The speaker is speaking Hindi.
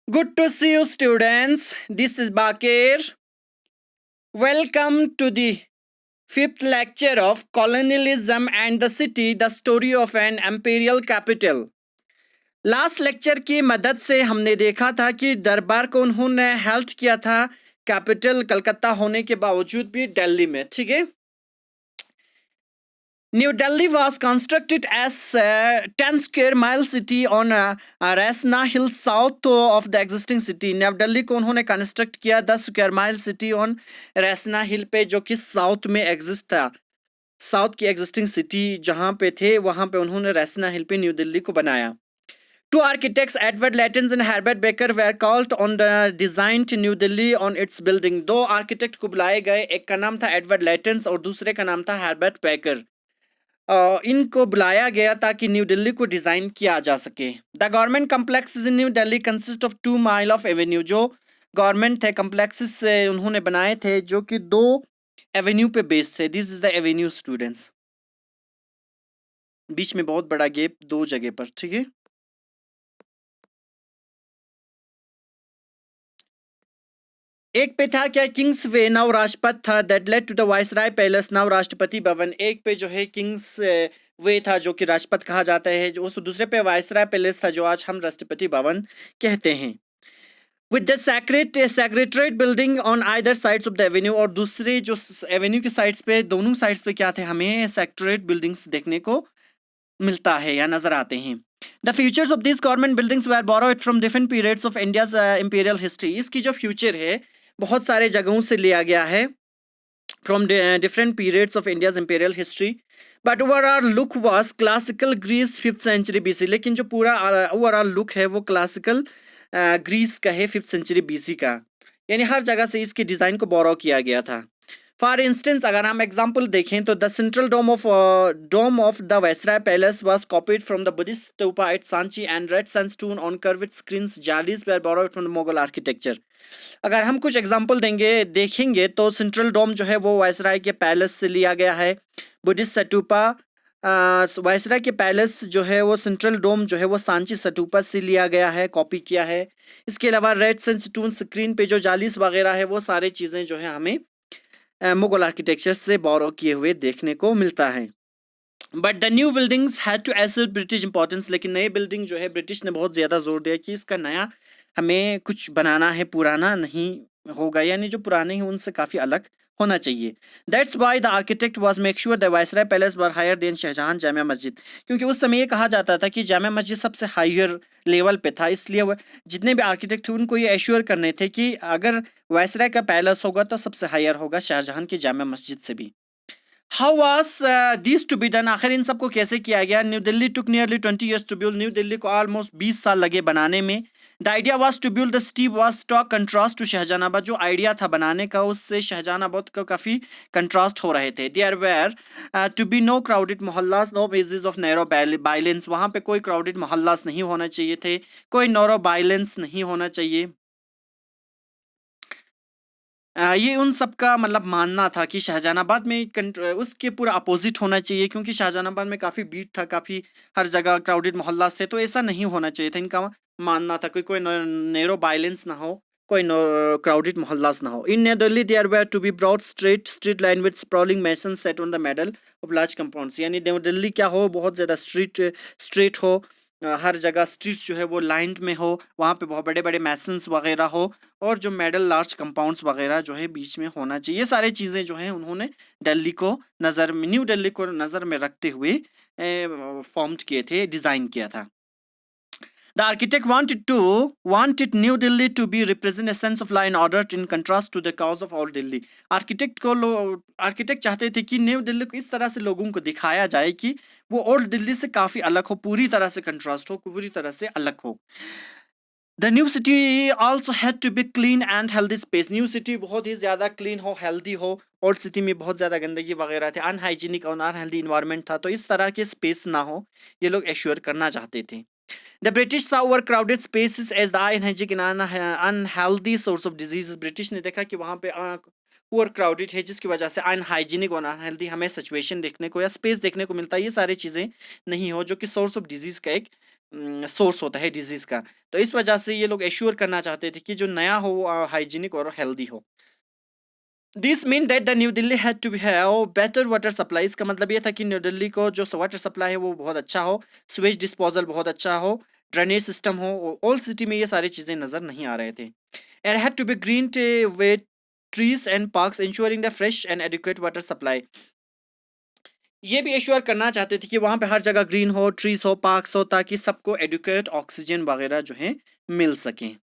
Good to see you, students. This is Bakir. Welcome to the fifth lecture of Colonialism and the City, the Story of an Imperial Capital. Last lecture की मदद से हमने देखा था कि दरबार को उन्होंने हेल्ड किया था कैपिटल कलकत्ता होने के बावजूद भी दिल्ली में, ठीक है। New Delhi was constructed as a 10 square mile city on Rasna Hill south of the existing city. New Delhi को उन्होंने कंस्ट्रक्ट किया 10 स्क्वायर माइल सिटी ऑन रैसना हिल पे, जो कि साउथ में एग्जिस्ट था। साउथ की एग्जिस्टिंग सिटी जहाँ पे थे वहाँ पे उन्होंने रैसना हिल पे न्यू दिल्ली को बनाया। Two architects, Edward Latens and Herbert Baker, were called on the design to New Delhi on its building. दो आर्किटेक्ट को बुलाए गए, एक का नाम था एडवर्ड लेटेंस और दूसरे का नाम था हर्बर्ट बेकर। इनको बुलाया गया ताकि न्यू दिल्ली को डिज़ाइन किया जा सके। The government complexes in New Delhi consist of 2 mile of Avenue. जो गवर्नमेंट थे कम्प्लेक्सेस से उन्होंने बनाए थे जो कि 2 एवेन्यू पे बेस्ड थे। This is the avenue students, बीच में बहुत बड़ा गैप 2 जगह पर, ठीक है। एक पे था क्या किंग्स वे, नव राजपथ था, that led to the viceroy palace, now Rashtrapati भवन। एक पे जो है किंग्स वे था जो कि राजपथ कहा जाता है, जो उस दूसरे पे वाइसराय पैलेस था जो आज हम राष्ट्रपति भवन कहते हैं। With the secretariat building on either sides of the Avenue, और दूसरे जो एवेन्यू के साइड्स पे, दोनों साइड्स पे क्या थे, हमें सेक्रेटरीट बिल्डिंग्स देखने को मिलता है या नजर आते हैं। The futures of this government buildings were borrowed from different periods of India's imperial history. इसकी जो फ्यूचर है बहुत सारे जगहों से लिया गया है, from different periods of India's imperial history. But overall look was classical Greece 5th century BC. लेकिन जो पूरा ओवरऑल लुक है वो क्लासिकल ग्रीस का है 5th सेंचुरी बीसी का, यानी हर जगह से इसके डिज़ाइन को बोरो किया गया था। फॉर इंस्टेंस अगर हम एग्जाम्पल देखें तो the central dome of the viceroy palace was copied from the Buddhist stupa at Sanchi and red sandstone on curved screens jalis were borrowed from the Mughal architecture. अगर हम कुछ एग्जाम्पल देखेंगे तो सेंट्रल डोम जो है वो वाइसराय के पैलेस से लिया गया है। बुद्धिस्ट स्तूपा, वाइसराय के पैलेस जो है वो सेंट्रल डोम जो है वो सांची स्तूपा से लिया गया है, कॉपी किया है। इसके अलावा रेड सैंडस्टोन स्क्रीन पे जो जालीस वगैरह है वो सारे चीज़ें जो है हमें मुगल आर्किटेक्चर से बोरो किए हुए देखने को मिलता है। But the new buildings had to assert British importance. लेकिन नई बिल्डिंग जो है ब्रिटिश ने बहुत ज़्यादा जोर दिया कि इसका नया हमें कुछ बनाना है, पुराना नहीं होगा, यानी जो पुराने हैं उनसे काफ़ी अलग होना चाहिए। That's why the architect was make sure the viceroy palace were higher than Shahjahan Jamia Masjid. क्योंकि उस समय ये कहा जाता था कि जामिया मस्जिद सबसे हायर लेवल पे था, इसलिए वह जितने भी आर्किटेक्ट थे उनको ये एश्योर करने थे कि अगर वाइसराय का पैलेस होगा तो सबसे हायर होगा शाहजहां की जामिया मस्जिद से भी। How was this to be done, आखिर इन सबको कैसे किया गया। New Delhi took nearly 20 years to build. New Delhi को ऑलमोस्ट 20 साल लगे बनाने में। The idea was to build the city was stark contrast to Shahjahanabad. जो आइडिया था बनाने का उससे शाहजहानाबाद को काफ़ी कंट्रास्ट हो रहे थे। There were to be no crowded mohallas, no basis of narrow bylanes. वहाँ पे कोई क्राउडेड मोहल्लास नहीं होना चाहिए थे, कोई नैरो बाइलेंस नहीं होना चाहिए। ये उन सब का मतलब मानना था कि शाहजहानाबाद में उसके पूरा अपोजिट होना चाहिए, क्योंकि शाहजहानाबाद में काफ़ी भीड़ था, काफ़ी हर जगह क्राउडेड मोहल्लास थे, तो ऐसा नहीं होना चाहिए था। इनका मानना था कि कोई नैरो बाइलेंस ना हो, कोई क्राउडेड मोहल्लास ना हो। In New Delhi there were to be broad street line with sprawling mansion set on the middle of large compounds. यानी न्यू दिल्ली क्या हो, बहुत ज़्यादा स्ट्रीट हो, हर जगह स्ट्रीट्स जो है वो लाइन में हो, वहाँ पे बहुत बड़े बड़े मैसन्स वगैरह हो, और जो मेडल लार्ज कंपाउंड्स वगैरह जो है बीच में होना चाहिए। ये सारी चीज़ें जो हैं उन्होंने दिल्ली को न्यू दिल्ली को नज़र में रखते हुए फॉर्म किए थे, डिज़ाइन किया था। The architect wanted New Delhi to be represent a sense of law and order in contrast to the chaos of old Delhi. Architect चाहते थे कि न्यू दिल्ली को इस तरह से लोगों को दिखाया जाए कि वो ओल्ड दिल्ली से काफ़ी अलग हो, पूरी तरह से कंट्रास्ट हो, पूरी तरह से अलग हो। The new city also had to be clean and healthy space. New city बहुत ही ज़्यादा क्लीन हो, हेल्दी हो। ओल्ड सिटी में बहुत ज़्यादा गंदगी वगैरह थे, अनहाइजीनिक और अनहेल्दी इन्वायरमेंट था, तो इस तरह के स्पेस ना हो ये लोग एश्योर करना चाहते थे। The British saw our crowded spaces as the unhygienic and unhealthy source of diseases. British ने देखा कि वहाँ पे पुअर क्राउडेड है, जिसकी वजह से अनहाइजीनिक और अनहेल्दी हमें सिचुएशन देखने को या स्पेस देखने को मिलता है। ये सारी चीज़ें नहीं हो जो कि सोर्स ऑफ डिजीज़ का एक सोर्स होता है डिजीज़ का। तो इस वजह से ये लोग एश्योर करना चाहते थे कि जो नया हो वो हाइजीनिक और हेल्दी हो। This mean that the new Delhi had to have better water supply. इसका मतलब ये था कि न्यू दिल्ली को जो वाटर सप्लाई है वो बहुत अच्छा हो, स्वेज डिस्पोजल बहुत अच्छा हो, ड्रेनेज सिस्टम हो। ओल्ड सिटी में ये सारी चीज़ें नज़र नहीं आ रहे थे। And had to be green with trees and parks ensuring the fresh and adequate water supply. ये भी एश्योर करना चाहते थे कि वहाँ पे हर जगह ग्रीन हो, ट्रीज हो, पार्क्स हो, ताकि सबको एडिक्वेट ऑक्सीजन वगैरह जो है मिल सकें।